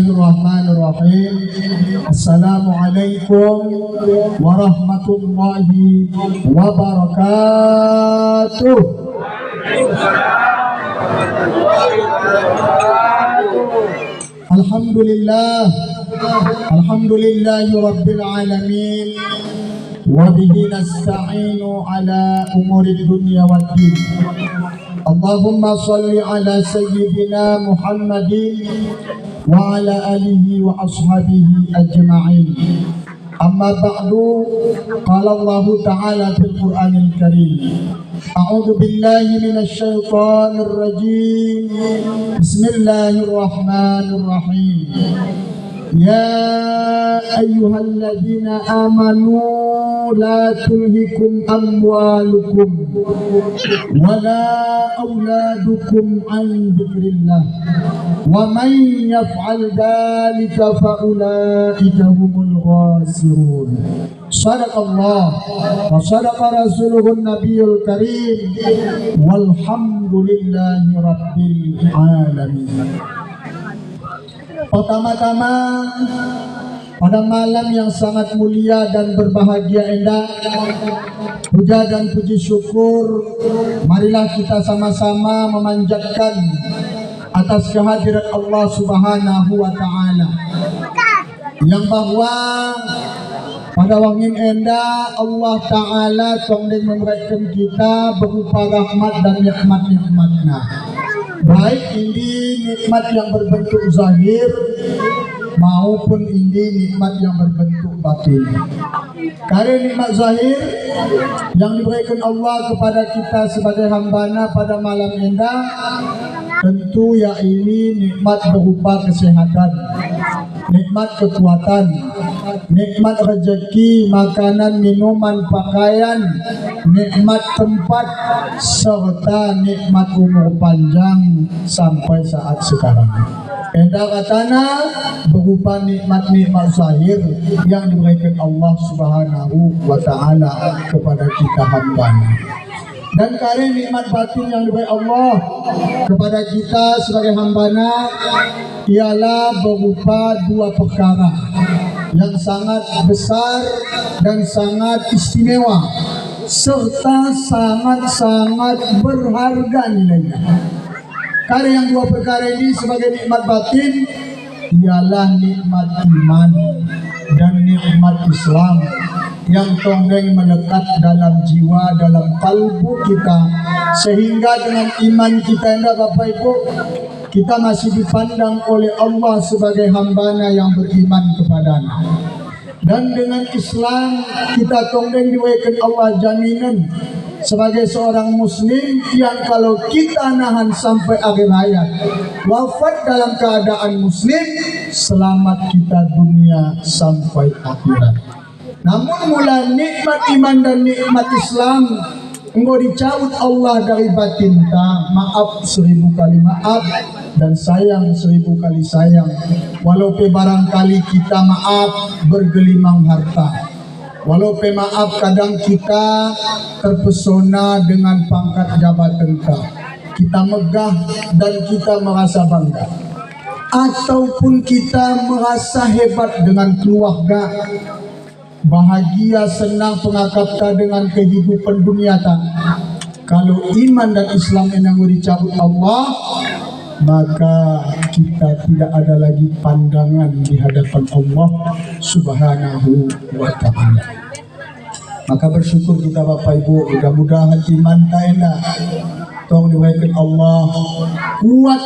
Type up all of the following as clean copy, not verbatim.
Bismillahirrahmanirrahim. Assalamualaikum warahmatullahi wabarakatuh. Alhamdulillah, alhamdulillahi rabbil alamin. Wabihi nasta'inu ala umuri dunya waddin. Allahumma salli ala sayyidina Muhammadin wa ala alihi wa ashabihi ajma'in. Amma ba'du, qala Allah ta'ala fil Qur'anil Karim. A'udzu billahi minasy syaithanir rajim. Bismillahirrahmanirrahim. Ya ayyuhalladzina amanu la tulhikum amwalukum wala auladukum an dzikrillah wa man yaf'al dzalika fa ulaika humul khasirun. Shadaqallah wa shadaqa rasuluhun nabiyul karim walhamdulillahi rabbil alamin. Pertama-tama, pada malam yang sangat mulia dan berbahagia indah, puja dan puji syukur marilah kita sama-sama memanjatkan atas kehadirat Allah Subhanahu wa Ta'ala, yang bahwa pada wangin endah Allah Ta'ala tongdeng memberikan kita berupa rahmat dan nikmat-nikmatnya, baik ini nikmat yang berbentuk zahir maupun ini nikmat yang berbentuk batin. Karena nikmat zahir yang diberikan Allah kepada kita sebagai hambanya pada malam indah, tentu ya ini nikmat berupa kesehatan, nikmat kekuatan, nikmat rezeki, makanan, minuman, pakaian, nikmat tempat, serta nikmat umur panjang sampai saat sekarang. Endah katana berupa nikmat-nikmat zahir yang diberikan Allah Subhanahu wa Ta'ala kepada kita hambanya. Dan karena nikmat batin yang diberi Allah kepada kita sebagai hambanya ialah berupa dua perkara yang sangat besar dan sangat istimewa serta sangat-sangat berharga nilainya. Karena yang dua perkara ini sebagai nikmat batin ialah nikmat iman dan nikmat Islam yang tonggeng melekat dalam jiwa, dalam kalbu kita, sehingga dengan iman kita endah Bapak Ibu, kita masih dipandang oleh Allah sebagai hambanya yang beriman kepadanya. Dan dengan Islam kita tonggeng diberikan Allah jaminan sebagai seorang muslim yang kalau kita nahan sampai akhir hayat, wafat dalam keadaan muslim, selamat kita dunia sampai akhirat. Namun mula nikmat iman dan nikmat Islam engkau dicabut Allah dari batin ta, maaf 1000 kali maaf dan sayang 1000 kali sayang. Walaupun barangkali kita maaf bergelimang harta, walaupun maaf kadang kita terpesona dengan pangkat jabatan kita megah dan kita merasa bangga, ataupun kita merasa hebat dengan keluarga, bahagia, senang, pengakapta dengan kehidupan dunia tak. Kalau iman dan Islam yang dicabut Allah, maka kita tidak ada lagi pandangan di hadapan Allah Subhanahu wa Ta'ala. Maka bersyukur kita Bapak Ibu, mudah-mudahan iman kita tolong diberikan Allah kuat,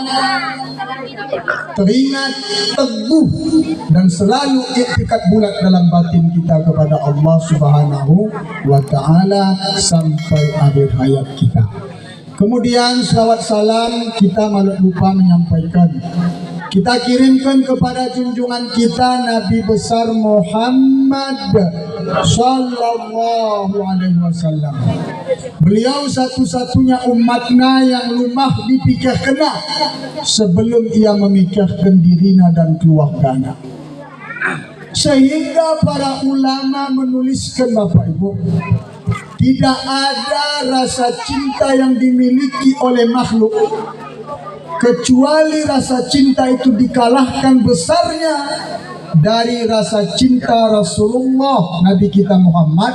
teringat, teguh, dan selalu iktikat bulat dalam batin kita kepada Allah Subhanahu wa Ta'ala sampai akhir hayat kita. Kemudian salawat salam kita malah lupa menyampaikan, kita kirimkan kepada junjungan kita Nabi besar Muhammad Sallallahu Alaihi Wasallam. Beliau satu-satunya umatnya yang lumah dipikirkan sebelum ia memikirkan dirinya dan keluarganya. Sehingga para ulama menuliskan Bapak Ibu, tidak ada rasa cinta yang dimiliki oleh makhluk kecuali rasa cinta itu dikalahkan besarnya dari rasa cinta Rasulullah Nabi kita Muhammad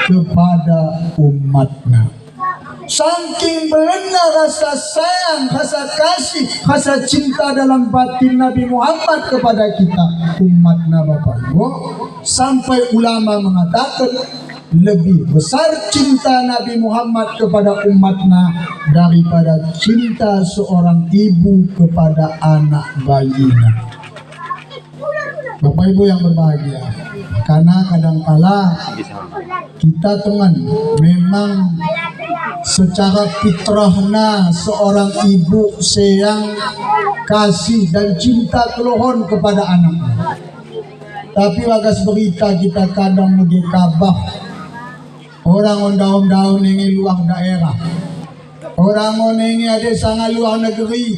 kepada umatnya. Saking benar rasa sayang, rasa kasih, rasa cinta dalam batin Nabi Muhammad kepada kita umatnya Bapak Ibu, sampai ulama mengatakan lebih besar cinta Nabi Muhammad kepada umatnya daripada cinta seorang ibu kepada anak bayinya. Bapak Ibu yang berbahagia, karena kadangkala kita teman memang secara fitrahna seorang ibu sayang, kasih dan cinta kelohon kepada anaknya. Tapi wagas berita kita kadang mengikabah orang daun-daun ini luar daerah, orang ini ada sangat luar negeri,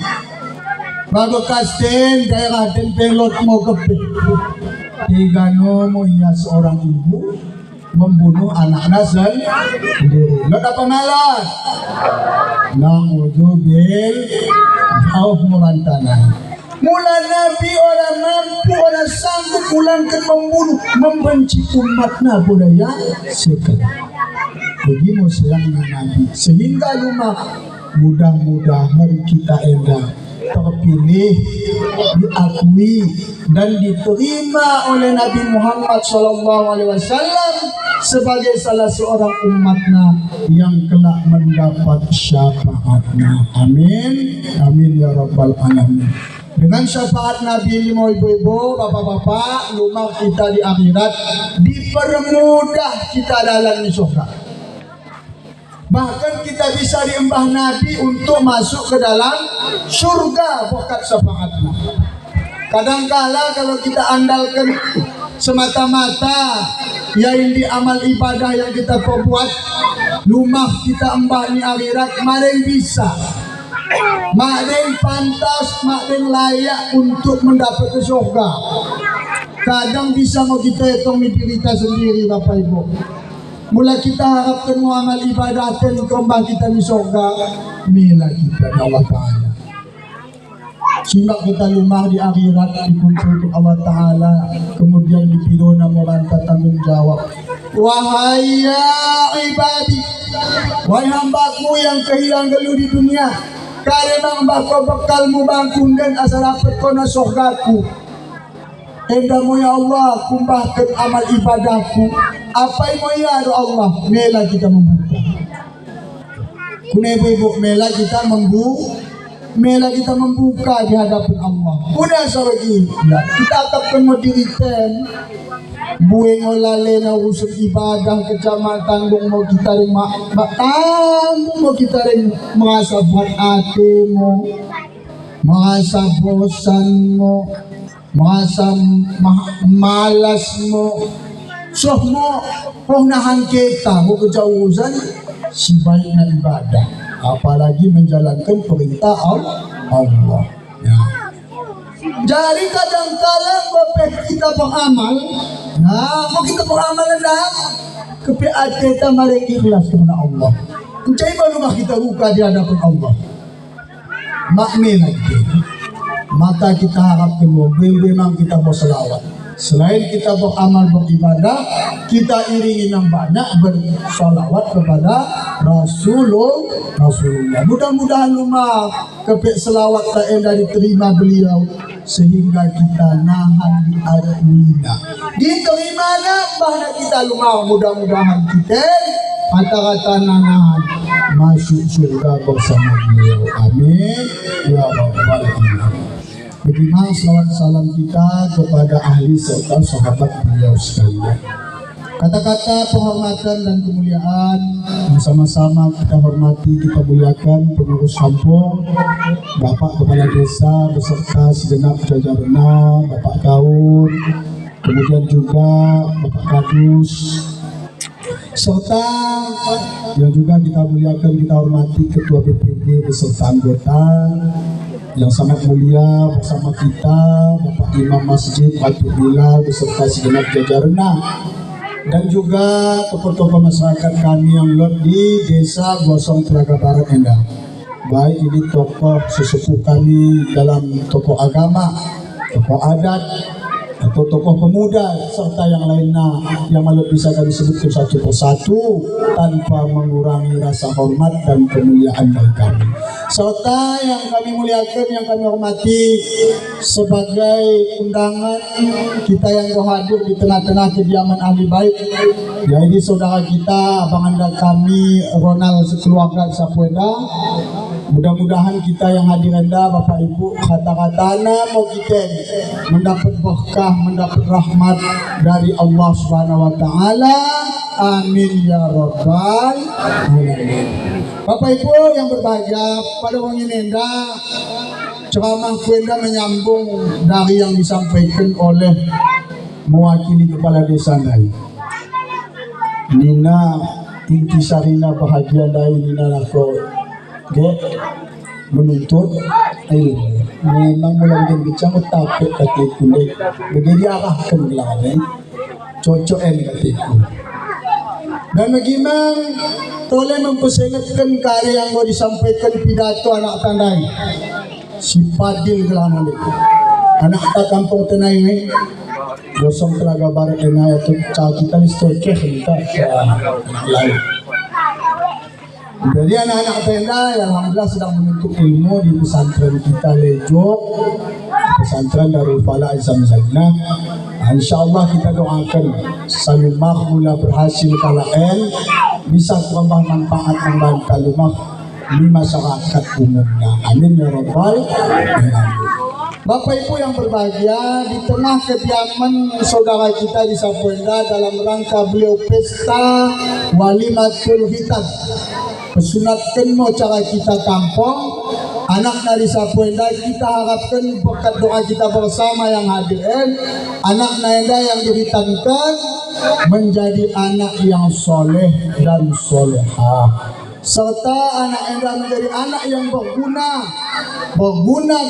babekas den daerah den pelot mau kepe tiga nomo ya seorang ibu membunuh anaknya sendiri. Lo apa malas? Na'udzubil jauh merantana. Mula Nabi orang mampu, orang sanggup ulangkan membunuh, membenci umatnya budaya sekali. Begitu sayangnya Nabi, sehingga rumah mudah-mudahan kita endah terpilih, diakui dan diterima oleh Nabi Muhammad SAW sebagai salah seorang umatnya yang kelak mendapat syafaatnya. Amin, amin ya rabbal alamin. Dengan syafaat Nabi ini, mau ibu-ibu, bapak-bapak, rumah kita di akhirat dipermudah kita dalam surga. Bahkan kita bisa diembah Nabi untuk masuk ke dalam surga berkat syafaatnya. Kadangkala kalau kita andalkan semata-mata yang di amal ibadah yang kita perbuat, rumah kita embah di akhirat, mari bisa. Maknanya pantas, maknanya layak untuk mendapat ke surga. Kadang bisa mau kita hitung diri kita sendiri Bapak Ibu. Mula kita harapkan amal ibadah dan kembang kita di surga, mila kita ya Allah Ta'ala. Sehingga kita lumah di akhirat dikumpul Allah Ta'ala, kemudian dipidana merantau tanggung jawab. Wahai ya ibadi, wahai hambaku yang kehilangan dulu di dunia, karena mbako bekalmu bangkun dan asal dapat kona surgaku. Endamu ya Allah, kumbahkan amal ibadahku. Apa yang mau ya Allah, mela kita membuka. Kuna ibu-ibu, mela kita membuka di hadapan Allah. Kuna saragi, ya, kita akan modirikan bueng olale na usul ibadah kecamatan bung mau kita ring tanggung mau kita ring merasa buat hatimu, merasa bosanmu, merasa malasmu. Semua nahan kita mau kejauhan sebaiknya ibadah, apalagi menjalankan perintah Allah. Ya. Jadi kadang-kadang kita beramal, nah mau kita beramal dah, kepiat kita mari ikhlas kepada Allah. Mencari baru kita buka di hadapan Allah. Makmil lagi. Maka kita harapkan memang kita mau selawat. Selain kita beramal beribadah, kita iringi yang banyak bersalawat kepada Rasulullah. Mudah-mudahan rumah kepek selawat tak endah diterima beliau, sehingga kita nahan diakuinya. Diterima bahna kita rumah, mudah-mudahan kita kata-kata nahan masuk surga bersama beliau. Amin ya rabbal alamin. Bagaimana selawat salam kita kepada ahli serta sahabat beliau sekalian. Kata-kata penghormatan dan kemuliaan bersama-sama kita hormati, kita muliakan pengurus kampung, Bapak Kepala Desa beserta segenap jajarannya, Bapak Kaur, kemudian juga Bapak Kadus, serta yang juga kita muliakan, kita hormati Ketua BPD beserta anggota yang sangat mulia bersama kita, Bapak Imam Masjid Batu Bilal beserta segenap jajarannya, dan juga tokoh-tokoh masyarakat kami yang lot di Desa Gosong Telaga Barat Endah. baik ini tokoh sesepuh kami dalam tokoh agama, tokoh adat, atau tokoh pemuda serta yang lainnya yang malah bisa kami sebutkan satu persatu tanpa mengurangi rasa hormat dan kemuliaan dari kami. Serta yang kami muliakan, yang kami hormati sebagai undangan kita yang berhadir di tengah-tengah kediaman ahli bait, yaitu saudara kita, abang anda kami Ronald sekeluarga Sapuenda. Mudah-mudahan kita yang hadir anda Bapak Ibu kata-katana mau kita mendapat berkah, mendapat rahmat dari Allah Subhanahu wa taala. Amin ya rabbal alamin. Bapak Ibu yang berbahagia, pada wangi nenda ceramah kuenda menyambung dari yang disampaikan oleh mewakili kepala desa Ndai. Nina intisarina bahagia dari Nina lako menuntut ilmu. Memang mulai dengan bicara tapi kata kulit menjadi arahkan gelarnya cocok katiku. Dan bagaimana toleh mempersengatkan karya yang mau disampaikan pidato anak tandai si Padil gelarnya itu anak tak kampung tenai ini gosong telaga barat dengan itu cara kita listorkeh kita lain. Jadi anak-anak tenda yang alhamdulillah sedang menuntut ilmu di pesantren kita Lejo, pesantren Darul Falah Azam Zainah. InsyaAllah kita doakan salimah mula berhasil KLN bisa tambah manfaat membantu kalimah di masyarakat umumnya. Amin ya rabbal alamin. Bapak Ibu yang berbahagia, di tengah kediaman saudara kita di Sapuenda dalam rangka beliau pesta Walimatul Hitan, pesunatkan mau cara kita kampung anak dari Sapuenda, kita harapkan berkat doa kita bersama yang hadirin, anak Naenda yang dihitankan menjadi anak yang soleh dan solehah, serta anak Enda menjadi anak yang berguna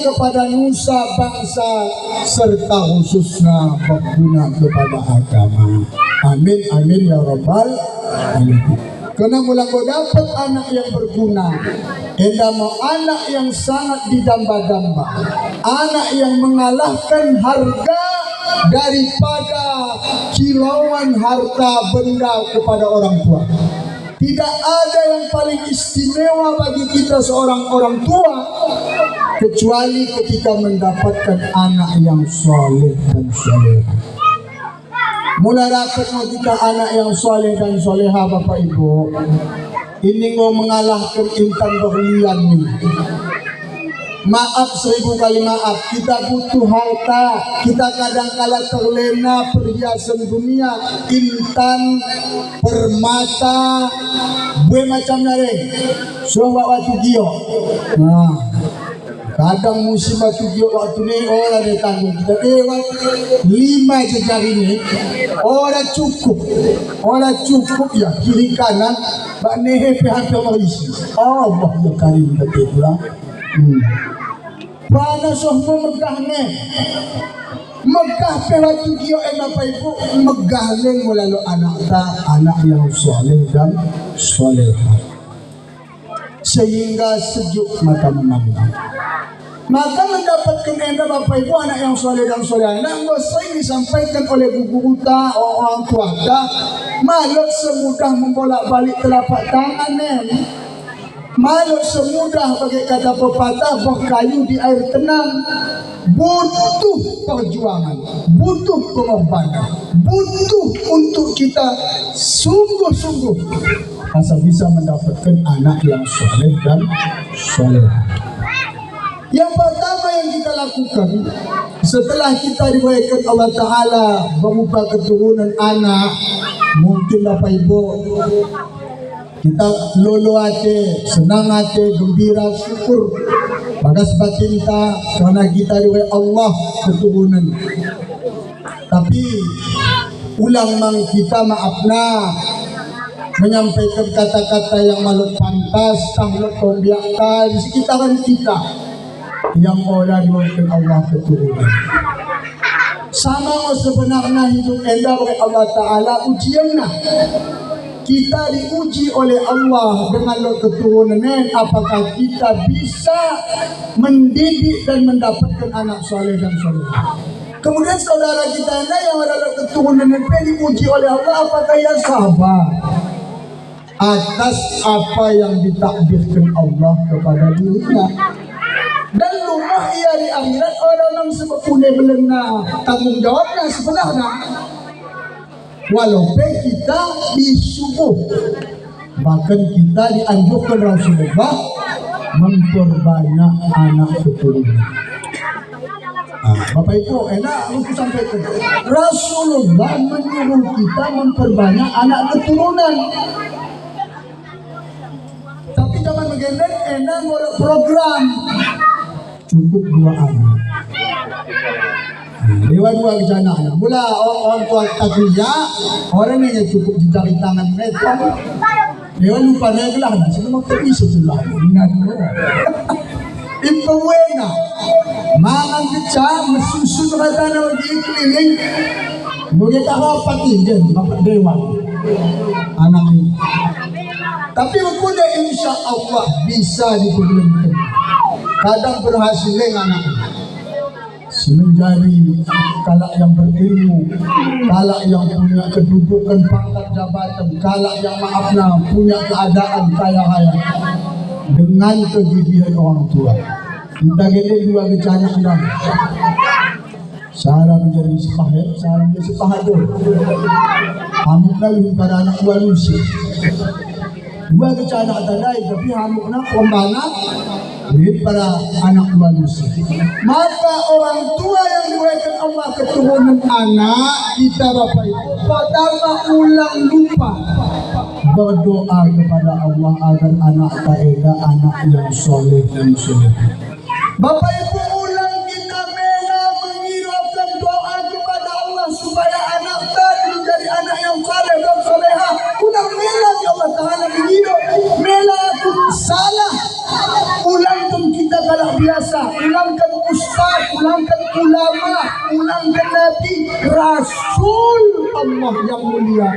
kepada nusa bangsa serta khususnya berguna kepada agama. Amin amin ya rabbal alamin. Karena mula kau dapat anak yang berguna, Enda mau anak yang sangat didamba-damba, anak yang mengalahkan harga daripada kilauan harta benda kepada orang tua. Tidak ada yang paling istimewa bagi kita seorang orang tua kecuali ketika mendapatkan anak yang soleh dan soleh. Mula dapat kita anak yang soleh dan soleha Bapak Ibu, ini mau mengalahkan intan berlian nih. Maaf 1000 kali maaf, kita butuh harta, kita kadang-kala terlena perhiasan dunia, intan, permata, gue macam nare, sobat waktu gio. Nah, kadang musim batu gio waktu ni orang dia tanggung kita 5 jari ni orang cukup ya kiri kanan bak nehe hampir merisi. Allah ya karim kata pula. Pada sohmo megah ne, megah pelatu gio Bapak Ibu, megah ne mulalu anak yang soleh dan solehah, sehingga sejuk mata memandang. Maka mendapatkan enda Bapak Ibu anak yang soleh dan solehah, nah sering disampaikan oleh guru kita, orang tua kita, malah semudah membolak-balik telapak tangan malah semudah bagi kata pepatah berkayu di air tenang. Butuh perjuangan, butuh pengorbanan, butuh untuk kita sungguh-sungguh asal bisa mendapatkan anak yang soleh dan soleh. Yang pertama yang kita lakukan setelah kita diberikan Allah Ta'ala berupa keturunan anak, mungkin Bapak Ibu kita lolo hati, senang hati, gembira, syukur bagas batin kita karena kita diberi Allah keturunan. Tapi ulang mang kita maafna menyampaikan kata-kata yang malut pantas, tahluk kombiakkan di sekitaran kita yang oleh diberikan Allah keturunan. Sama sebenarnya hidup enda oleh Allah Ta'ala ujiannya. kita diuji oleh Allah dengan keturunan, apakah kita bisa mendidik dan mendapatkan anak soleh dan soleh. Kemudian saudara kita yang ada keturunan diuji oleh Allah, apakah ia sabar atas apa yang ditakdirkan Allah kepada dirinya. Dan rumah ia di akhirat orang-orang sebetulnya belena tanggung jawabnya sebenarnya. Walaupun kita disuruh, bahkan kita dianjurkan Rasulullah memperbanyak anak keturunan. Bapak Ibu, enak aku sampaikan. Rasulullah menyuruh kita memperbanyak anak keturunan. Tapi zaman begini enak program cukup 2 anak. Dua ke sana. Mula orang tua takliya, orang yang cukup jari tangan mereka. Dewa lupa na gelah na, sino magpag-isip sila? Ingat mo. Impawena, mangang kitsa, masusunod ka na mag-iikliling. Ngunit ako patigyan, mapadewa. Anak ini. Tapi magpunya insya Allah bisa dipulihkan. Kadang berhasil anak menjadi kalak yang berilmu, kalak yang punya kedudukan pangkat jabatan, kalak yang maafnya punya keadaan kaya-kaya dengan kegigihan orang tua. Kita gede 2 kecana dah. Sarah menjadi sepahir, Sarah menjadi sepahadur. Hamuk lagi pada anak manusia. 2 kecana tadai, tapi hamuknya pembana para anak manusia. Maka orang tua yang diberikan Allah keturunan anak, kita Bapak Ibu pertama ulang lupa berdoa kepada Allah agar anak kita anak yang soleh dan soleh. Bapak Ibu ulang kita mena mengirimkan doa kepada Allah supaya anak kita menjadi anak yang soleh dan soleha. Ulang mena ya Allah Taala mengirim mena aku salah. Ulangkan kita kalau biasa, ulangkan ustaz, ulangkan ulama, ulangkan nabi, rasul Allah yang mulia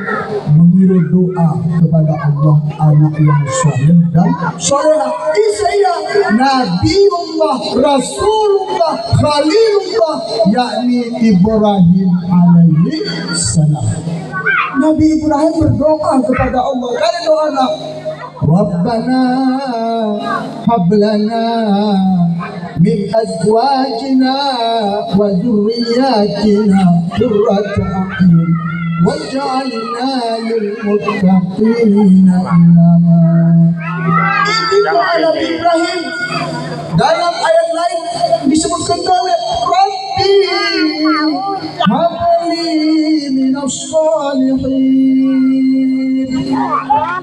mengirim doa kepada Allah anak yang soleh dan solehah. Saya Nabiullah, Rasulullah, Khalilullah, yakni Ibrahim alaihi salam. Nabi Ibrahim berdoa kepada Allah. Karena doa Rabbana hablana min azwajina wa dzurriyyatina qurrata a'yun waj'alna lil muttaqina imama. Ini doa Nabi Ibrahim. Dalam ayat lain disebutkan oleh Rabbi habli minas salihin.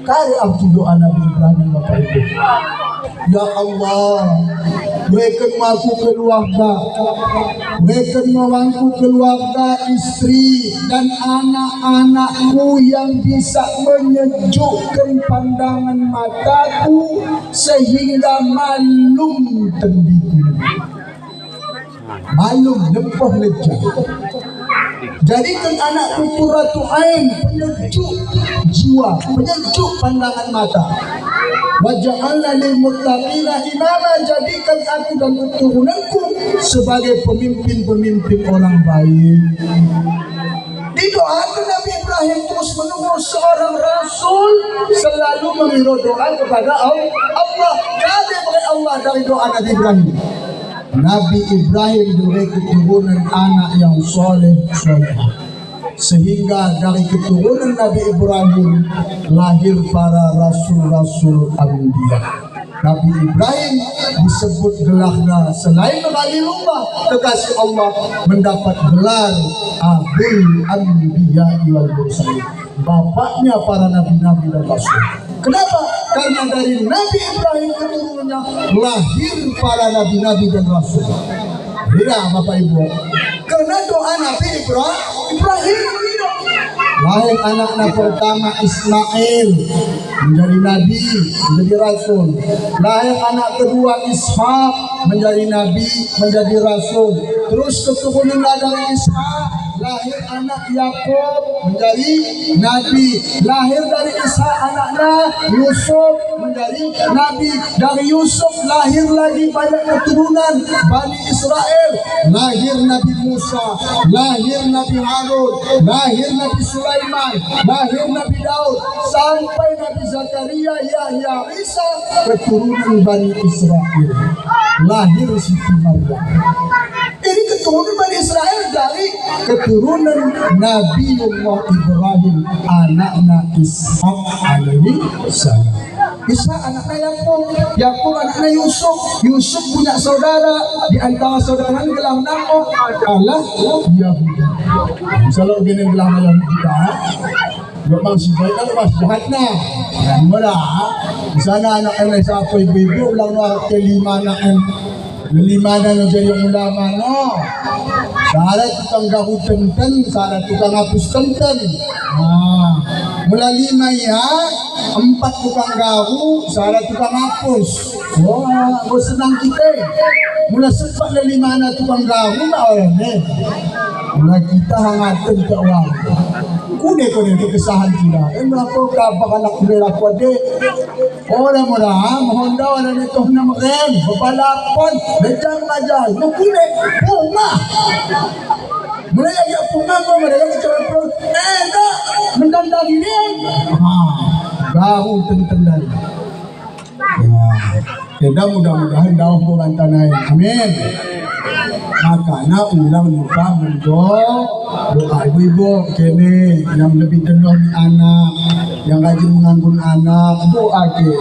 Kaya arti doa Nabi Ibrahim Bapak Ibu. Ya Allah, berikan aku keluarga, berikan aku keluarga, istri dan anak-anakku yang bisa menyejukkan pandangan mataku sehingga malum tendiku, malum lempah lecah. Jadikan anakku qurratu ain, penyejuk jiwa, penyejuk pandangan mata. Waj'alna lil muttaqina imama, jadikan aku dan keturunanku sebagai pemimpin-pemimpin orang baik. Didoakan Nabi Ibrahim terus menerus, seorang rasul selalu mengirim doa kepada Allah. Kami oleh Allah dari doa Nabi Ibrahim. Nabi Ibrahim diberi keturunan anak yang soleh solehah, sehingga dari keturunan Nabi Ibrahim lahir para rasul-rasul anbiya. Nabi Ibrahim disebut gelarnya selain Khalilullah, kekasih Allah, mendapat gelar Abul Anbiya wal Mursalin, bapaknya para nabi-nabi dan rasul. Kenapa? Karena dari Nabi Ibrahim keturunannya lahir para nabi-nabi dan rasul. Ya Bapak Ibu, karena doa Nabi Ibrahim lahir anaknya pertama Ismail menjadi nabi, menjadi rasul. Lahir anak kedua Ishak menjadi nabi, menjadi rasul. Terus keturunan dari Ishak lahir anak Yakub menjadi nabi, lahir dari Ishak anaknya Yusuf menjadi nabi, dari Yusuf lahir lagi banyak keturunan Bani Israel, lahir Nabi Musa, lahir Nabi Harun, lahir Nabi Sulaiman, lahir Nabi Daud, sampai Nabi Zakaria, Yahya, Isa, keturunan Bani Israel, lahir Siti Maryam. Ini keturunan Bani Israel dari keturunan Nabiullah Ibrahim, anaknya Ishak alaihi salam. Ishak anaknya Yakub, Yakub anaknya Yusuf, Yusuf punya saudara, di antara saudaranya gelar nama adalah Yahuda. Misalnya begini gelar nama Yahuda, memang si baik kan mas jahatnya. Mula di sana anak yang siapa ibu-ibu ulang waktu kelima anak lima dan jadi ulama no. Syarat tukang gahu tenten, syarat tukang hapus tenten. Mula lima ya, 4 tukang gahu, syarat tukang hapus. Wah, senang kita. Mula sempat na 5 na tukang gahu na orang ni. Mula kita hangatan ke orang. Kude itu kesahan kita. Berapa kapakalak nila ko de. Orang mula, mohon daw na nito na magen, papalapon, becang aja. Kude, bunga. Mula yang bunga mo, mula yang coba. Tak, mendandang ini. Gahu tentang. Ya, mudah-mudahan daun bukan tanah. Amin. Makanya ulang lupa doa ibu-ibu kene yang lebih jenuh di anak, yang rajin menganggun anak, doa ke.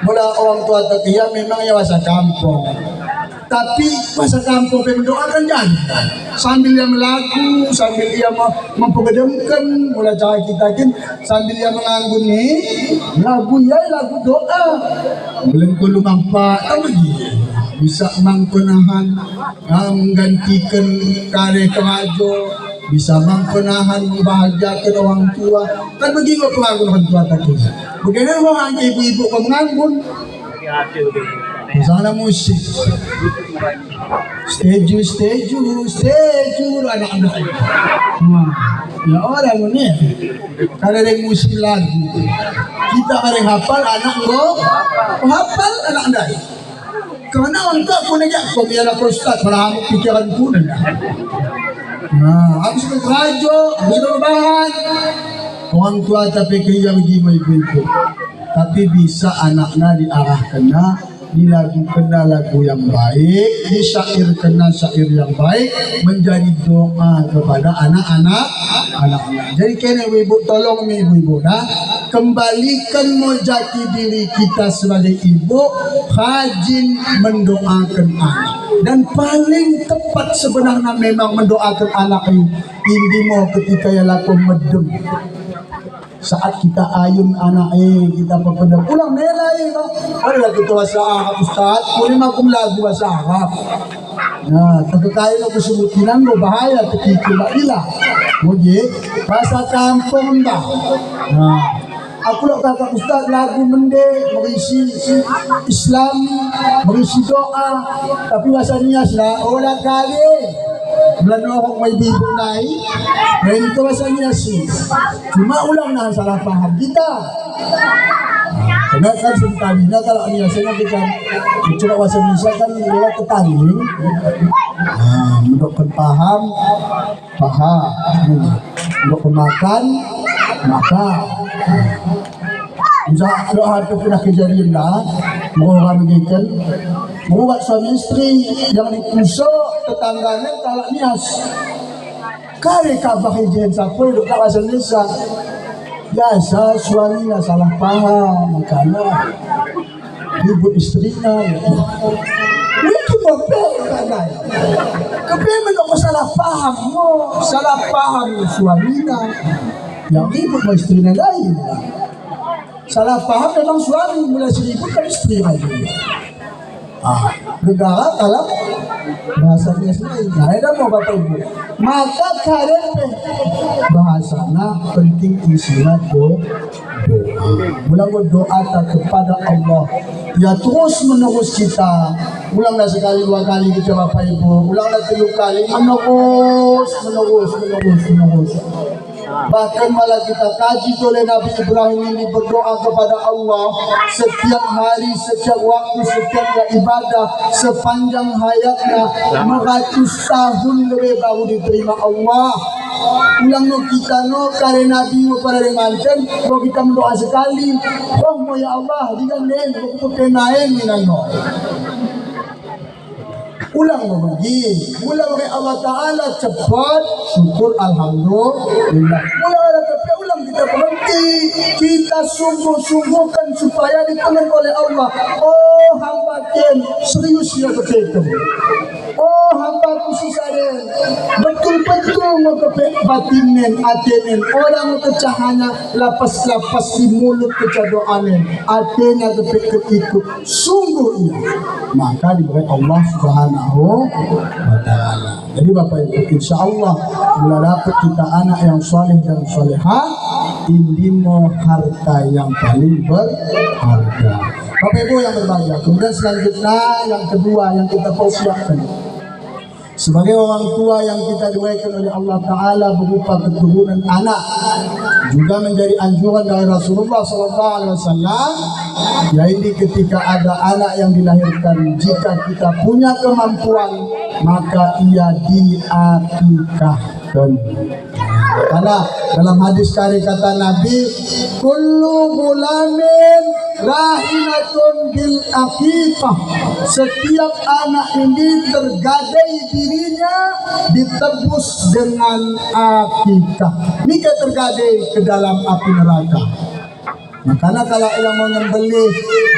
Mula orang tua terkaya memang ya masa kampung. Tapi masa kampung mendoakan jangan sambil dia melaku, sambil dia mempergedemkan, mulai cara kita kan sambil dia menganggun ni lagu ya lagu doa belum perlu mampak tak begini bisa mangkonahan menggantikan kare kerajo, bisa mangkonahan membahagiakan orang tua kan begini pengangun orang tua tak kira begini orang ibu-ibu menganggun sana musik steju anak-anak ya orang ini karena ada musik lagi kita ada hafal anak lo hafal anak-anak karena untuk pun aja kau biarlah prostat malah pikiran pun habis ke rajo habis ke bahan orang tua tapi kerja begini ibu-ibu tapi bisa anaknya diarahkan dilakukan lagu yang baik, disyairkan syair yang baik, menjadi doa kepada anak-anak. Jadi kena ibu tolong ibu-ibu kembalikan jati diri kita sebagai ibu, rajin mendoakan anak. Dan paling tepat sebenarnya memang mendoakan anak ini mau ketika yang laku medem. Saat kita ayun anak kita pepedah pulang merah ada lagu bahasa Arab Ustaz, boleh makum lagu bahasa Arab. Nah, terkait aku sebutinan lo bahaya ketika bila, oke, bahasa kampung dah. Nah, aku lo kata Ustaz lagu mende berisi Islam, berisi doa, tapi bahasa nias lah orang kali. Bulan orang may bibo naik, dan itu bahasanya sih. Cuma ulang nah salah paham kita. Karena kan sebenarnya kalau biasanya kita bicara bahasa Indonesia kan lewat tetanging, untuk paham, untuk pemakan, maka. Bisa doa itu pernah kejadian dah, mau mengikan, mau buat suami istri yang dikusuk tetangganya kalau nias, kare kabah hijen sapu itu tak bahasa Indonesia, biasa suaminya salah paham, makanya ibu istrinya, itu mobil kan, kebetulan aku salah paham suaminya, yang ibu istrinya lain. Salah paham memang suami mulai seribut kan istri lagi. Negara kalau bahasanya sendiri, ada mau bapak ibu. Maka kalian bahasanya penting isinya doa. Mula doa kepada Allah. Ya terus menerus kita Ulang dah sekali dua kali kita Bapak Ibu, ulang dah 3 kali, menerus. Bahkan malah kita kaji oleh Nabi Ibrahim ini berdoa kepada Allah setiap hari, setiap waktu, setiap ibadah sepanjang hayatnya 100 tahun lebih baru diterima Allah. Ulang no kita no kare Nabi no pada manten, kalau kita mendoa sekali, oh mo ya Allah, diganen, aku kenain minano. Ulang lagi, ulang oleh Allah Ta'ala cepat, syukur alhamdulillah. Ulang kita berhenti, kita sungguh-sungguhkan supaya ditelan oleh Allah. Oh hamba ken, serius ya betul. Oh hamba susah den, betul-betul mau kepek batinen, atenen, orang kecahanya lapas-lapas di mulut kecadoanen, atenya kepek keikut, sungguh iya. Maka diberi Allah Subhanahu wa Ta'ala. Jadi Bapak Ibu, insya Allah bila dapat kita anak yang soleh dan solehah, ini mau harta yang paling berharga. Bapak Ibu yang berbahagia. Kemudian selanjutnya yang kedua yang kita persiapkan sebagai orang tua yang kita diberikan oleh Allah Ta'ala berupa keturunan anak, juga menjadi anjuran dari Rasulullah SAW, yaitu ketika ada anak yang dilahirkan, jika kita punya kemampuan maka ia diakikahkan. Karena dalam hadis kari kata Nabi, kullu gulamin rahinatun bil aqiqah, setiap anak ini tergadai dirinya ditebus dengan akikah. Mika tergadai ke dalam api neraka. Makanya kalau yang mau nyembelih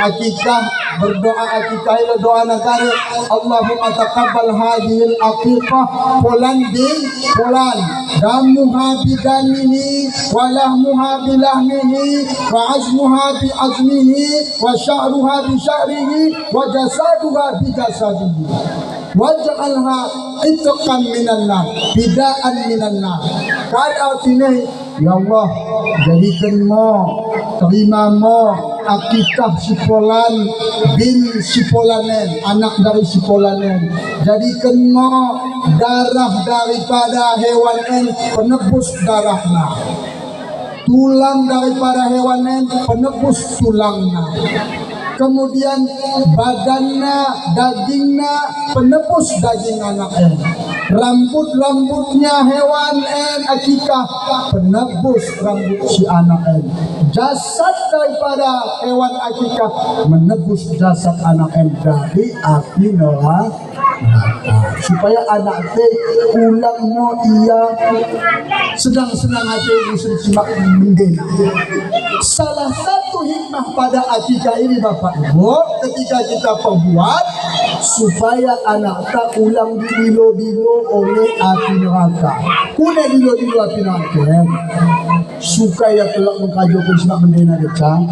akikah, berdoa akikah itu doa negara, Allahumma taqabbal hadhil aqiqah fulan bin fulan, damuha bi damihi wa lahmuha bi lahmihi wa azmuha bi azmihi wa sya'ruha bi sya'rihi wa jasaduha bi jasadihi waj'alha itqan minan nar, bida'an minan nar. Kan artinya, ya Allah, jadikan mo, terima mo akikah si Fulan bin si Fulanen, anak dari si Fulanen. Jadikan mo darah daripada hewanen, penebus darahnya, tulang daripada hewanen, penebus tulangnya, kemudian badannya, dagingnya, penebus daging anaknya, rambut-rambutnya hewan akikah, penebus rambut si anaknya, jasad daripada hewan akikah, menebus jasad anaknya dari api neraka. Supaya anak teh ulang mo ia sedang-senang hati musuh simak mendena. Salah satu hikmah pada akikah ini Bapak Ibu, ketika kita perbuat supaya anak tak ulang dilo-dilo oleh api neraka. Kuna dilo-dilo api neraka, supaya kelak mengkajukan simak mendena kecang.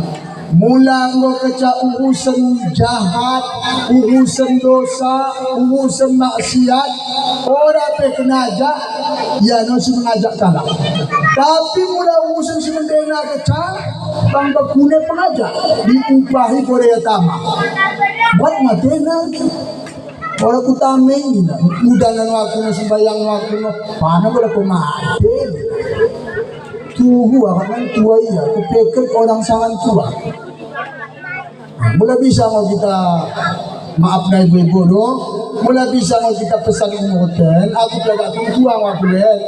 Mula ngo keca urusan jahat, urusan dosa, urusan maksiat, orang pe kena ajak, ya no si mengajak kalah. Tapi mula urusan si mendena keca, tanpa kune pengajak, diupahi Korea Tama. Buat matena, orang kutameng, udanan waktu na sembayang waktu na, paano wala kumatin. Tuhu akan tua iya, kepikir orang sangat tua. Mula bisa mau kita maaf na ibu-ibu no, mula bisa mau kita pesan hotel, aku tidak tua aku lihat,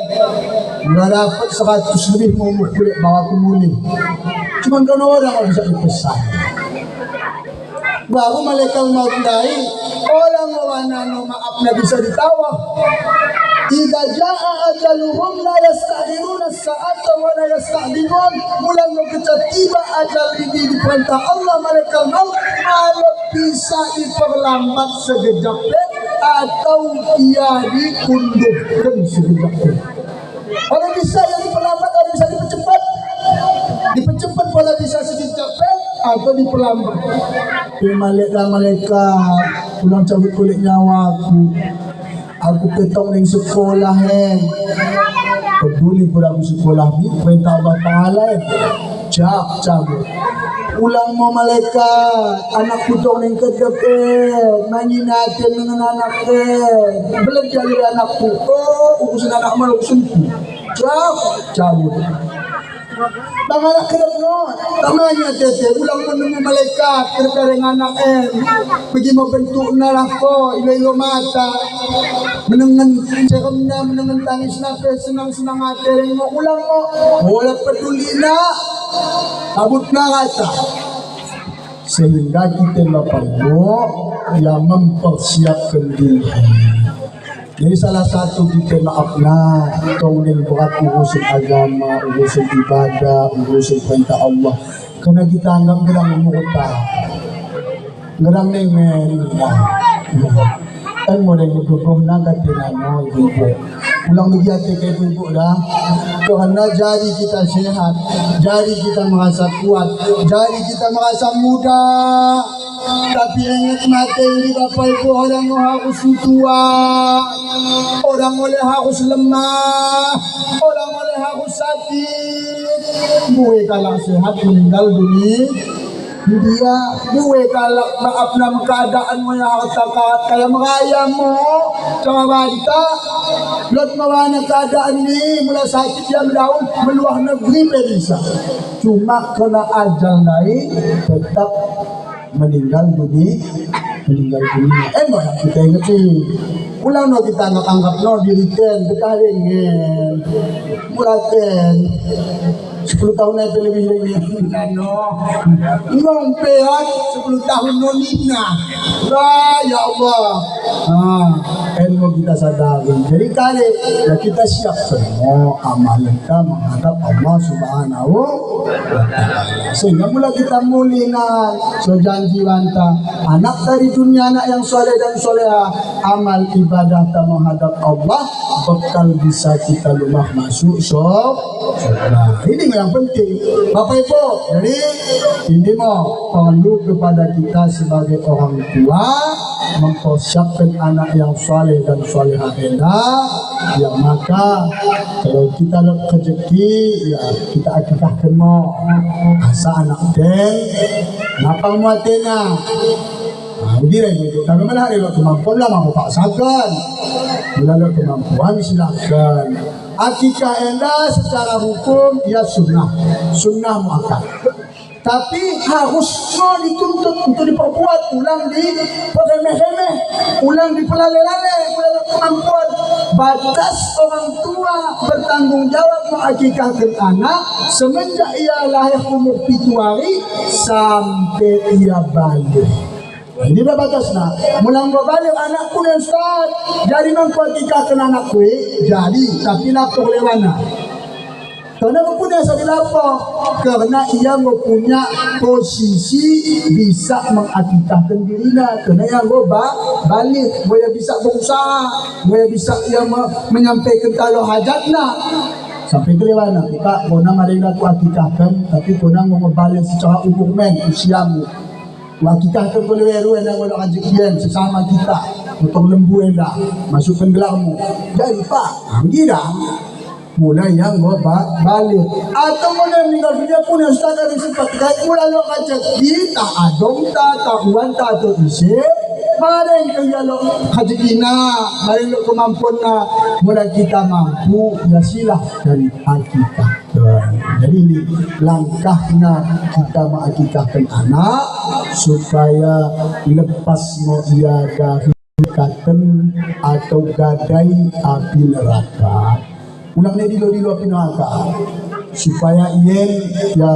mula dapat 100 lebih mau kulit bawa kumuli. Cuman kan orang bisa dipesan. Baru malaikat maut dari orang no maaf na bisa ditawar. Idza jaa ajaluhum la yasta'khiruna as-sa'ata wa la yasta'khirun. Mulang tiba ajal ini diperintah Allah malaikat maut, kalau bisa diperlambat sekejap atau ia ditundukkan sekejap. Kalau bisa yang diperlambat, kalau bisa dipercepat. Dipercepat kalau bisa sekejap atau diperlambat. Malaikat pulang cabut kulit nyawaku. Aku petong dengan sekolah peduli pula aku sekolah ni perintah Allah Ta'ala cabut. Ulang mo malaikat, anak putong ng kadapit, manginatin ng anak belum jadi anak puto, urusan anak malu urusan cabut. Bangalak kerap no, tamanya tete, ulang mo ng malaikat, kerap anak pergi mo bentuk na lako, ilo mata, menengan ceram na, menengan tangis na, senang-senang hati, ulang mo, wala peduli na, kabut na kata. Sehingga kita perlu yang mempersiapkan diri. Jadi salah satu kita maaflah tolong buat urusan agama, urusan ibadah, urusan perintah Allah. Karena kita anggap gerang murtad, gerang nengen. Kan mau dengan gugup nak katinano ibu. Ulang lagi hati ke ibu dah. Karena jari kita sehat, jari kita merasa kuat, jari kita merasa muda. Tapi ingat mati ini Bapak Ibu, orang harus tua, orang oleh harus lemah, orang oleh harus sakit. Gue kalau sehat meninggal dunia. Dia gue kalau maaf nama keadaan mo yang harus kaya meraya mo sama wanita lot mawana keadaan ni mula sakit yang daun meluah negeri bisa cuma kena ajal naik tetap meninggal dunia banyak kita ingat sih ulang no kita anggap no dirikan kita ingin mulakan 10 tahun na lebih ngompehan 10 tahun nonina ya Allah ilmu kita sadari jadi kali ya kita siap semua amal kita menghadap Allah subhanahu wa ta'ala sehingga mula kita mulinan so janji wanta anak dari dunia anak yang soleh dan soleha amal ibadah kita menghadap Allah bekal bisa kita lumah masuk ini yang penting Bapak Ibu. Jadi ini mau perlu kepada kita sebagai orang tua mempersiapkan anak yang soleh dan solehah yang maka kalau kita rezeki ya kita akikahkan mau asa anak napang muatena begini itu tapi mana ada kemampuan lah mau paksakan bila kemampuan silakan. Akikah enda secara hukum ya sunnah muakkad. Tapi harus dituntut untuk diperbuat ulang di remeh-remeh, ulang di pelale-lale, ulang kemampuan. Batas orang tua bertanggung jawab mengakikahkan anak semenjak ia lahir umur 7 hari sampai ia balik. Ini dah batasnya. Mulang balik anak pun Ustaz. Jadi mengkuatikahkan anak kue. Jadi tapi lapor lewana. Karena mempunyai satu lapor. Karena ia mempunyai posisi bisa mengakikahkan dirinya. Karena yang balik. Boleh bisa berusaha. Boleh bisa ia menyampaikan kalau hajatnya. Sampai ke lewana. Kita kona mereka kuatikahkan. Tapi kona mau balik secara umum usiamu. Kita akan berleru yang ada kajian sesama kita untuk lembu enda masukkan gelarmu jadi pak begini mulai yang balik atau mulai meninggal dunia pun yang sudah dari sempat kait mulai lo kajak kita adong ta tahuan ta atau isi mari kita lo kajikina mari lo kemampuan na mulai kita mampu ya silahkan akikah. Jadi ini langkahnya kita mengakikahkan anak supaya lepas mau ia dari ikatan atau gadai api neraka. Ulangnya dilo api neraka supaya ia ya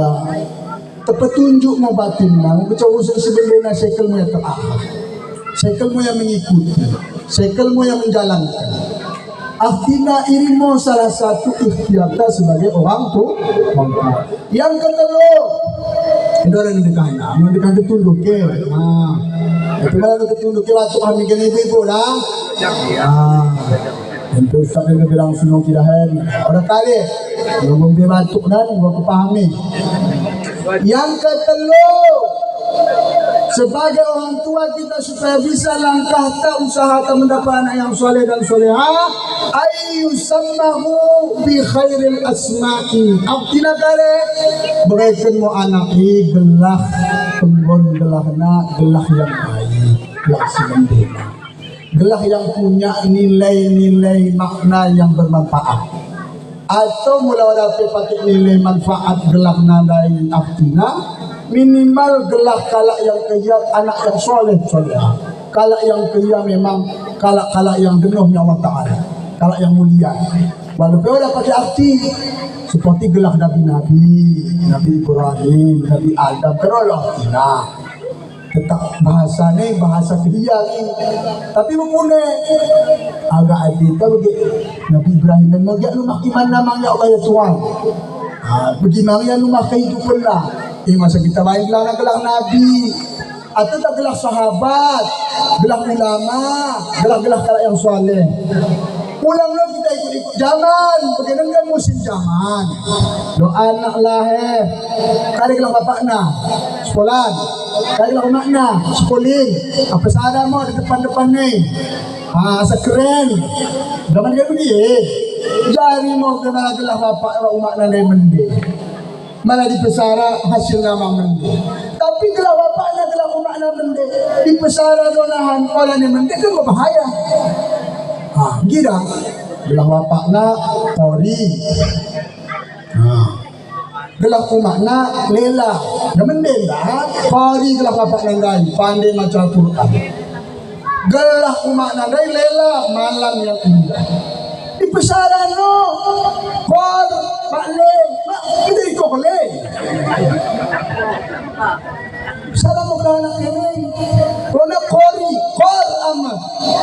terpetunjuk mau batinnya mau kecoba sebenarnya sekelmu yang terakhir, sekelmu yang mengikuti, sekelmu yang menjalankan. Artinya ini mau salah satu ikhtiar kita sebagai orang tua. Yang kedua, itu orang yang dekat tunduk ke. Itu orang yang tunduk ke waktu kami kena ibu dah. Tentu Ustaz yang bilang sunung tidak orang kali yang memberi batuk dan gua pahami. Yang kedua, sebagai orang tua kita supaya bisa langkah tak usaha tak mendapat anak yang soleh dan solehah, ayyusammahu bi khairil asma'i. Abdina kare berikan mu anak gelah penggon gelahna gelah yang baik, gelah semendena, gelah yang punya nilai-nilai makna yang bermanfaat. Atau mula dapat pakai nilai manfaat gelah nadai abdina, minimal gelah kalak yang kaya anak yang soleh solehah, kalak yang kaya memang kalak yang penuhnya Allah Ta'ala, kalak yang mulia. Walaupun dah pakai arti seperti gelah Nabi Ibrahim, Nabi Adam, terus artinya tetap bahasa ni bahasa kaya ni, tapi mempunyai agak arti tahu Nabi Ibrahim dan mengajak rumah iman namanya Allah ya Tuhan. Pergi marian rumah kehidupan lah. Masa kita main gelah Nabi atau tak gelah sahabat, gelah ulama, gelah kalak yang soleh. Pulang kita ikut zaman, bagaimana kan musim zaman. Doa anak lahir, kali gelah bapak na, sekolah, kali gelah mak na, sekolah. Apa sahaja mau di depan ni, asa keren. Zaman dia pergi, jari mau kena gelah bapak umat na lain mende. Malah di pesara hasil nama mende. Tapi gelah bapak na gelah umat na mende, di pesara donahan orang ni mende kan berbahaya. Gila, gelah bapak na Kori, gelah umak na Lela, yang mendenda Kori gelah bapak na pandai macam Quran. Gelah umak na Lela malam yang indah. Di pesaran no, Kor, Pak Le, kita ikut Le. Salam mau gelah anak ini, kena Kori, Kor amat,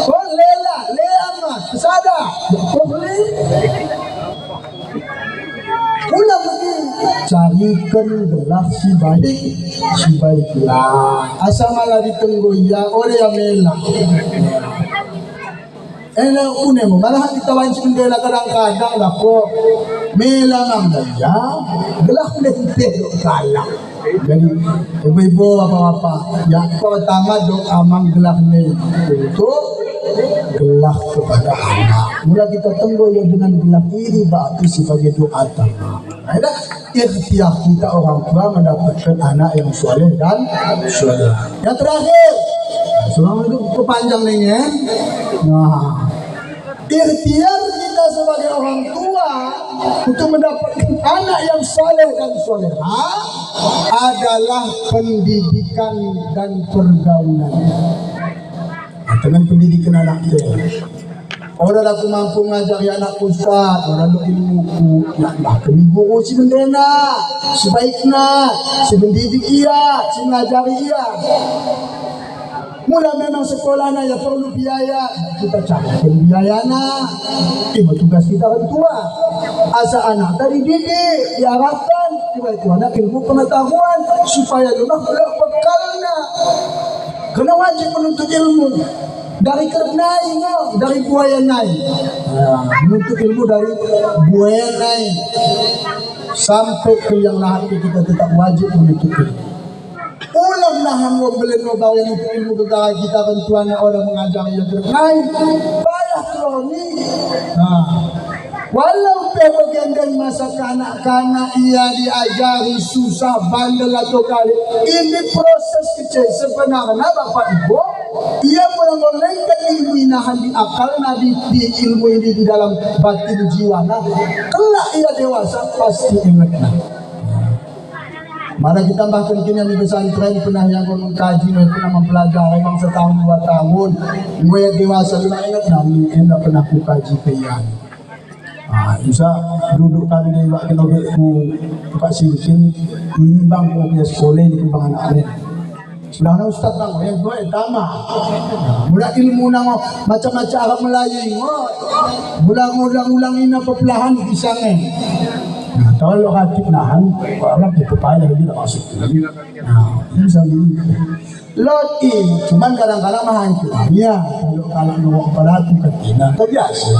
Kor Lela, Le amat, pesada, kok boleh? Ulang lagi, carikan gelah si baiklah. Asal malah ditenggoya oleh yang melah. Mo, malah kita wain sendela kadang-kadang lah kok melah nang daya, gelah lente kalah. Jadi ibu-ibu apa-apa, ya pertama doa amang gelah ni untuk gelah kepada anak. Mula kita tunggu ya dengan gelah ini berarti sebagai doa tamah. Ada ikhtiar kita orang tua mendapatkan anak yang soleh dan soleh. Yang terakhir, selama itu kepanjang ni ya. Nah, ikhtiar kita sebagai orang tua untuk mendapatkan anak yang soleh dan solehah adalah pendidikan dan pergaulan. Dengan pendidikan anak dia, orang aku mampu ngajari anak ustaz, orang nak ilmu nak kami guru si bendena, sebaiknya si mendidik ia, si mengajari ia. Mula memang sekolah na ya perlu biaya, kita carikan biaya na. Itu tugas kita orang tua. Asa anak tadi didik, diarahkan, itu anak ilmu pengetahuan supaya rumah bekalnya. Kena wajib menuntut ilmu dari kerap naik, dari buaya naik. Menuntut ilmu dari buaya naik sampai ke yang lahat kita tetap wajib menuntut ilmu. Ulang nahan membeli bawa yang untuk ilmu negara kita bantuannya orang mengajar yang terbaik banyak kroni. Walau bagian masa kanak-kanak ia diajari susah bandel atau kali ini proses kecil sebenarnya Bapak Ibu ia menolehkan ilmu inahan di akal nabi di ilmu ini di dalam batin jiwa kelak ia dewasa pasti ingatlah. Mari kita tambahkan kini yang di pesantren pernah yang mengkaji, pernah mempelajari memang setahun 2 tahun. Gue dewasa lima ingat namun tidak pernah ku kaji kian. Bisa duduk kami di waktu nobekku Pak Sinsin ini bang punya sekolah di kembang anak lain. Sebenarnya Ustaz bang, yang gue etama. Mula ilmu nang macam-macam Arab Melayu, ulang-ulang ina pepelahan pisangnya. Kalau hati nahan, orang itu payah dia tak masuk. Ini sambil loti, cuman kadang-kadang mahan tu. Ya, kalau nongok pada tu katina, tak biasa.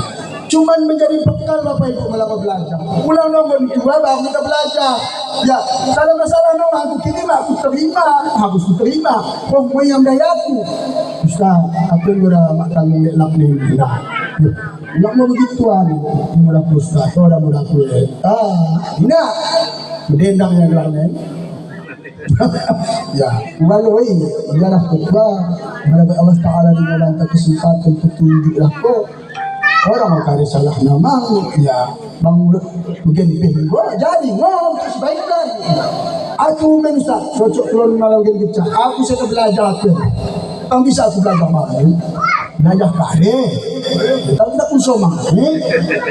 cuman menjadi bekal Bapak Ibu melama belajar. Ulang nomor 2 baru kita belajar. Ya, kalau masalah nomor aku terima, harus terima. Oh, mau yang daya aku. Ustaz, apa yang udah makan lelak ni? Nak mau begituan, ini mudah Ustaz, orang mudah kuat. Ina, dendam yang lain. Ya, walau ialah khutbah, mendapat Allah Taala di dalam kesempatan petunjuk aku. Orang akan salah nama, ya, bang mungkin gua jadi ngomong sebaiknya. Aku menustaz, cocok keluar malam kita. Aku sudah belajar aku. Kamu bisa aku belajar malam. Belajar kare. Tapi tak pun sama.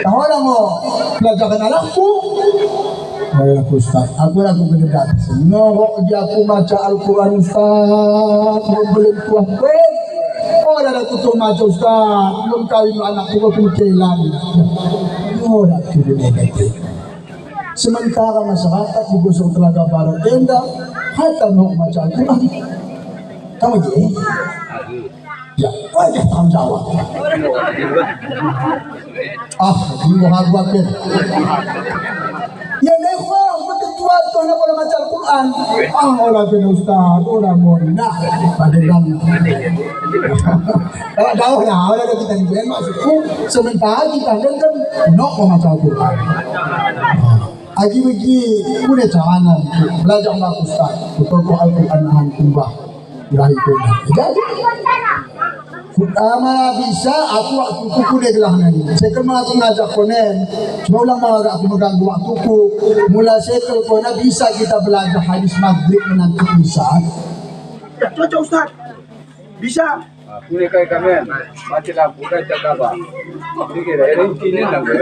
Tahu orang mau belajarkan anakku. Ya Ustaz, aku berdebat. Ngorok dia aku baca Al-Quran Ustaz, belum tuah ben. Oh, ada tutup baca Ustaz, belum kawin anakku aku kehilang. Oh, dah tu negatif. Sementara masyarakat di Gusung Telaga Barat tenda, hatta mau baca Al-Quran. Tahu je? Ya, wajah tanggung jawab. Ini aku akhir. Ya nehwa, betul tuan tu nak boleh baca Al-Quran. Orang kena ustaz, orang mona pada dalam. Kalau jauh lah, orang kita ni maksudku sementara kita kan nak membaca Al-Quran. Agi bagi punya cara belajar dengan ustaz, betul Al-Quran nahan kumbah. Ilahi kumbah. Jadi mana bisa aku kuda gelah nanti. Sekarang aku ngajak konen, cuma ulang malah aku mengganggu waktuku. Mula sekarang konen bisa kita belajar hadis maghrib menanti bisa. Ya, cocok Ustaz. Bisa. Aku ni kami mati lampu kan jaga apa? Ini kira ini kini lampu.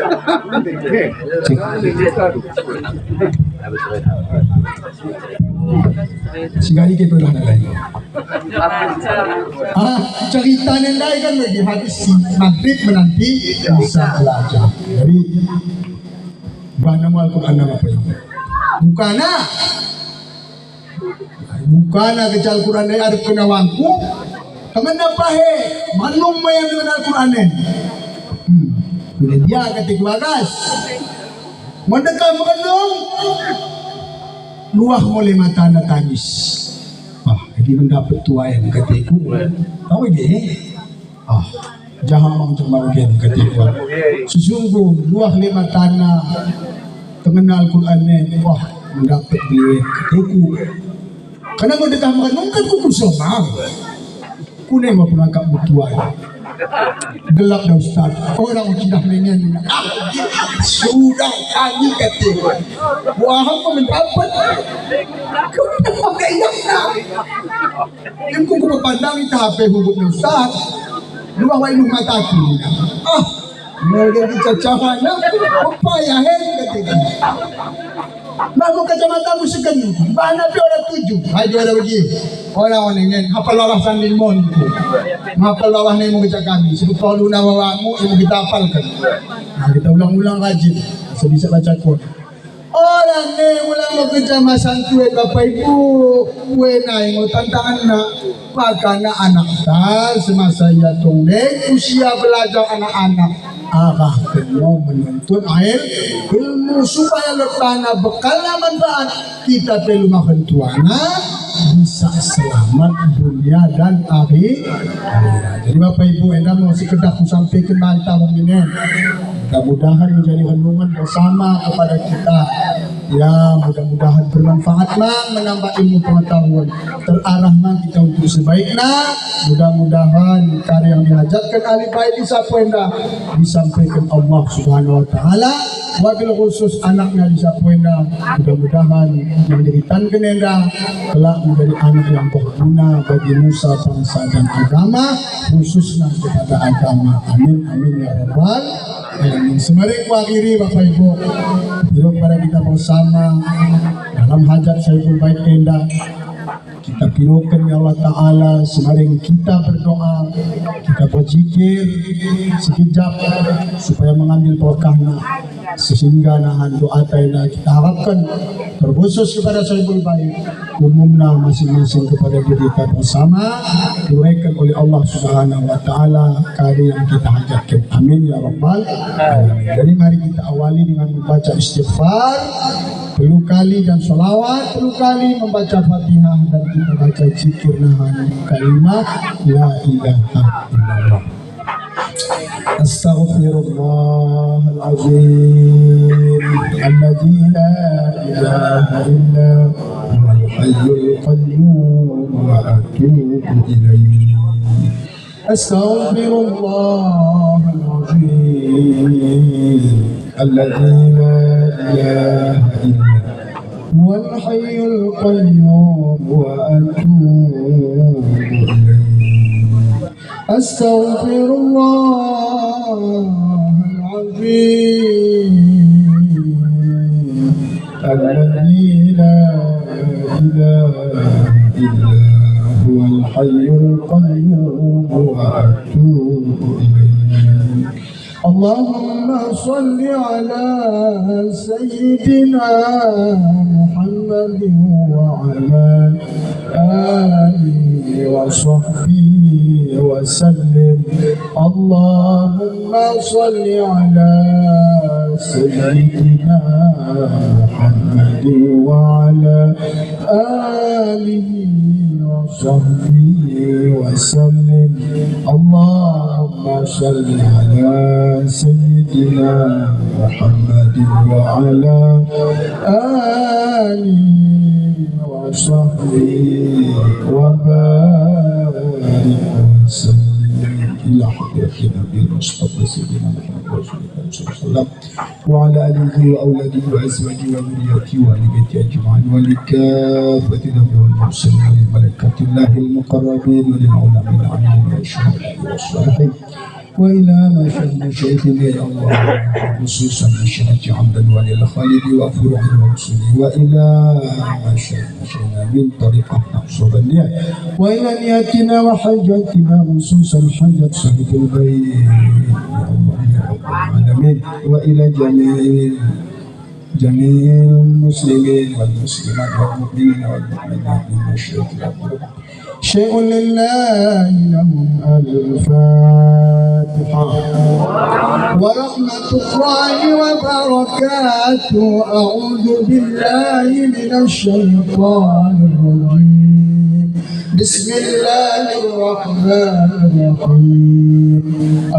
Sekali kita dah lagi. Cerita nendai kan lagi hadis maghrib menanti bisa belajar. Jadi baca Al-Quran apa ini? Bukana ke Al-Quran dari ada penawangku. Kemana pahe? Manung mo yang dengan Al-Quran ni? Bila dia ketik bagas. Mendekam menung. Luah mulai mata anda tangis. Jadi mendapat tua yang ketiku. Tahu je? Jangan macam bagian ketiku. Sesungguh luah lima tanah mengenal Al-Quran ni. Mendapat dia ketiku. Karena mendekam menung kan kuku somang. Kuning mau pengangkat butuan gelap dah Ustaz. Orang sudah menyanyi sudah kami kata wah aku mendapat aku dah pakai yang kuku berpandang itu HP hubungnya Ustaz dua wainuh mataku mereka dicacahan apa ya kata baru kacamata musukan mana pi orang 7 hai juara bagi orang ingin hafal wawasan limon hafal wawasan yang mau kita kami sebut kalau nawawamu yang kita hafalkan kita ulang-ulang rajin sebisa baca Quran orang ni ulang mau kecamasan tuan Bapak Ibu kue naik mau tantangan nak maka anak semasa ia tongdek usia belajar anak-anak arah mau menuntut ilmu supaya letana bekal manfaat kita perlu makan tuana bisa selamat dunia dan akhirat. Jadi Bapak Ibu anda mau sekedar aku sampaikan bantah ini mudah-mudahan menjadi renungan bersama kepada kita ya mudah-mudahan bermanfaat menambah ilmu pengetahuan terarah kita untuk sebaiknya mudah-mudahan karya yang dihajatkan ahli baik disampaikan disampaikan Allah Subhanahu Wa Taala wabil khusus anaknya disampaikan mudah-mudahan yang diritankan enda kelak menjadi anak yang berguna bagi nusa bangsa dan agama khususnya kepada agama amin amin ya rabbal alamin. Semarik akhiri Bapak Ibu hidup pada kita bersama dalam hajat Saiful Bait Tenda kita pirokan ya Allah Ta'ala semaring kita berdoa kita berzikir sekejap supaya mengambil berkahnya sehingga nahan doa kita harapkan terkhusus kepada Saiful Bait umumna masing-masing kepada diri kita bersama diuraikan oleh Allah Subhanahu wa taala kali yang kita hajatkan. Amin ya rabbal alamin. Jadi mari kita awali dengan membaca istighfar 10 kali dan sholawat 10 kali, membaca Fatihah dan kita baca zikir nahan kalimat la ilaha illallah. Astaghfirullahaladzim alladzi la ilaha illa huwal hayyul qayyum wa atubu ilaihi. Astaghfirullahaladzim alladzi la ilaha illa huwal hayyul qayyum wa atubu ilaihi. Astaghfirullahaladzim alladzi la ilaha illa huwal hayyul qayyum wa atubu ilaihi. Allahumma salli ala sayyidina Muhammadin wa ala alihi wa sahbihi wa sallim. Allahumma salli ala sayyidina Muhammadin wa ala alihi wa sahbihi wa sallim. Allahumma salli ala سيدنا محمد وعلى آله وصحبه وبارك وسلم إلى حضرة النبي المصطفى سيدنا محمد رسول الله صلى الله عليه وسلم وعلى آله وأولاده وأزواجه وذريته وآل بيته أجمعين ولكافة الأنبياء والمرسلين ولملائكة الله المقربين وللعلماء العاملين والشهداء والصالحين وإلى مشايخ شيخنا يا الله خصوصا مشايخ عبد الولي الخالد وفروعه ورسله وإلى مشايخنا من طريقة نقصبانية وإلى نياتنا وحاجاتنا خصوصا حاجة صاحب البيت يا الله يا رب العالمين وإلى جميع المسلمين والمسلمات والمؤمنين والمؤمنات من مشايخ الأقرب شيء لله لهم الفاتحة ورحمة الله وبركاته. أعوذ بالله من الشيطان الرجيم. بسم الله الرحمن الرحيم.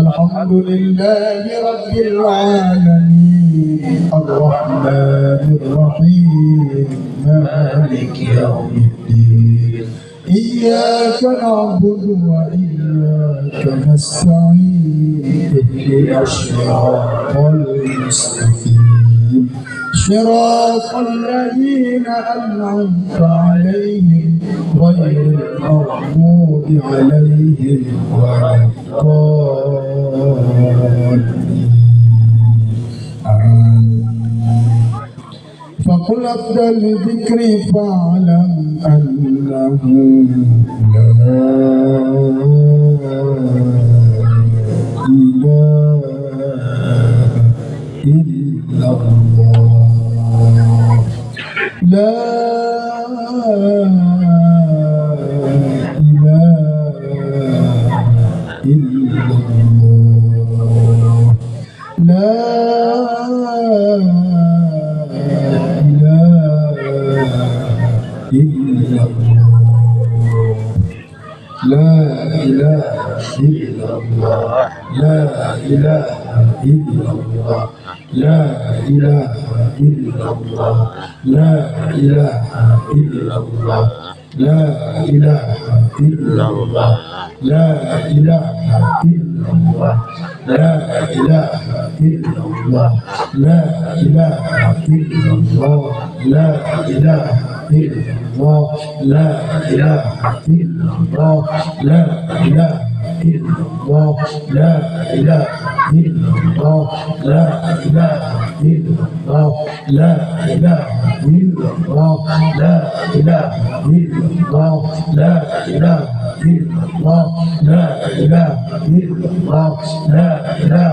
الحمد لله رب العالمين الرحمن الرحيم مالك يوم الدين. إياك نعبد وإياك نستعين. اهدنا الصراط المستقيم صراط الذين أنعمت عليهم غير المغضوب عليهم ولا الضالين. فقل أفضل الذكر فاعلم أنه لا إله إلا الله. لا إله إلا الله. لا إلا الله. لا إله إلا الله. لا إله إلا الله. لا إله إلا الله. لا إله إلا الله. لا إله إلا الله. لا إله إلا الله. لا إله إلا الله. لا إله إلا الله. لا إله إلا الله. لا إله إلا الله. لا إله إلا الله. لا إله إلا الله. لا إله إلا الله. لا إله إلا الله. لا إله إلا الله. لا إله إلا الله. لا إله إلا الله. لا إله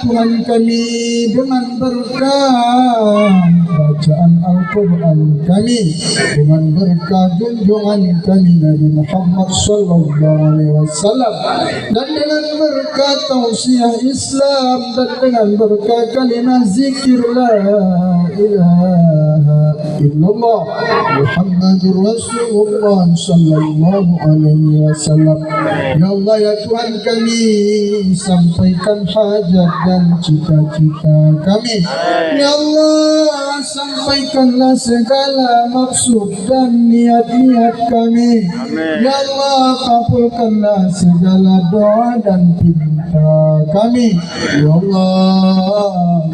Tuhan kami dengan berkah bacaan Al-Quran kami, dengan berkah junjungan kami Nabi Muhammad sallallahu alaihi wasallam, dan dengan berkah tausiah Islam, dan dengan berkah kalimah zikir la ilaha illallah Muhammadur Rasulullah sallallahu alaihi wasallam. Ya Allah ya Tuhan kami, sampaikan hajat dan cita-cita kami. Ya Allah, sampaikanlah segala maksud dan niat-niat kami. Ya Allah, kabulkanlah segala doa dan pinta kami. Ya Allah,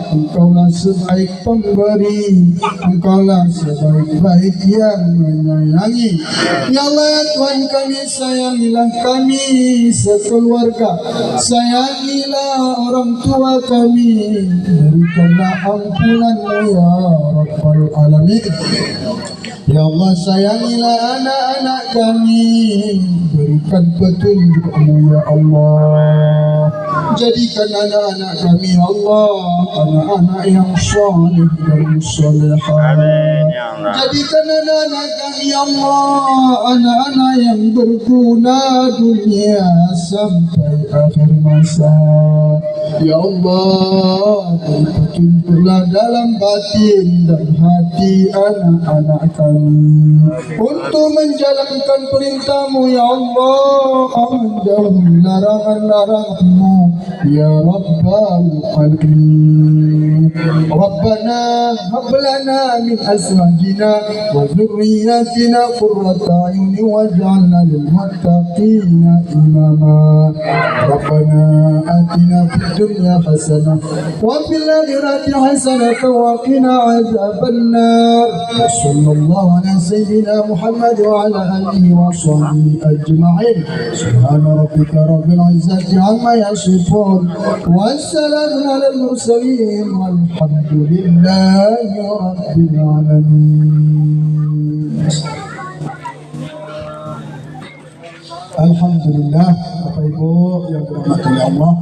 Engkaulah sebaik pemberi, Engkaulah sebaik-baik yang menyayangi. Ya Allah ya Tuhan kami, sayangilah kami sekeluarga, sayangilah orang tua kami, berikanlah ampunan-Mu ya Rabbal Alamin. Ya Allah, sayangilah anak-anak kami, berikan petunjuk-Mu ya Allah. Jadikan anak-anak kami ya Allah anak-anak yang saleh dan salihah. Jadikan anak-anak kami ya Allah anak-anak yang berguna dunia sampai akhir masa. Ya Allah, petunjuklah dalam batin dan hati anak-anak kami untuk menjalankan perintah-Mu ya Allah, menjauhi larangan-larangan-Mu ya Rabbal Alamin. Rabbana hab lana min azwajina wa dhurriyyatina qurrata a'yun waj'alna lil muttaqina imama. Rabbana atina fid dunya hasanah wa fil akhirati hasanah wa qina adzabannar. Sallallahu ala sayyidina Muhammad wa ala alihi wa sahbihi ajma'in. Subhana rabbika rabbil izzati amma yasifun wa salamun ala al-mursalin walhamdulillahi rabbil alamin. Alhamdulillah, Bapak Ibu yang dirahmati Allah,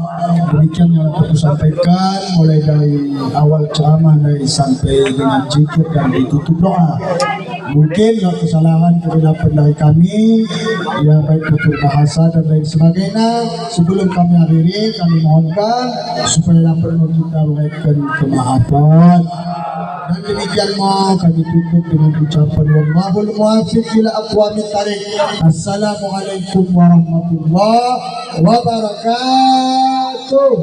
demikian yang aku sampaikan mulai dari awal ceramah sampai dengan zikir dan ditutup doa. Mungkin kesalahan kehilafan dari kami, ya baik tutur bahasa dan lain sebagainya. Sebelum kami akhiri, kami mohonkan supaya perlu kita berikan kemaafan. Dan demikian mau kami tutup dengan ucapan wallahul muwaffiq ila aqwamit thariq. Assalamualaikum warahmatullahi wabarakatuh.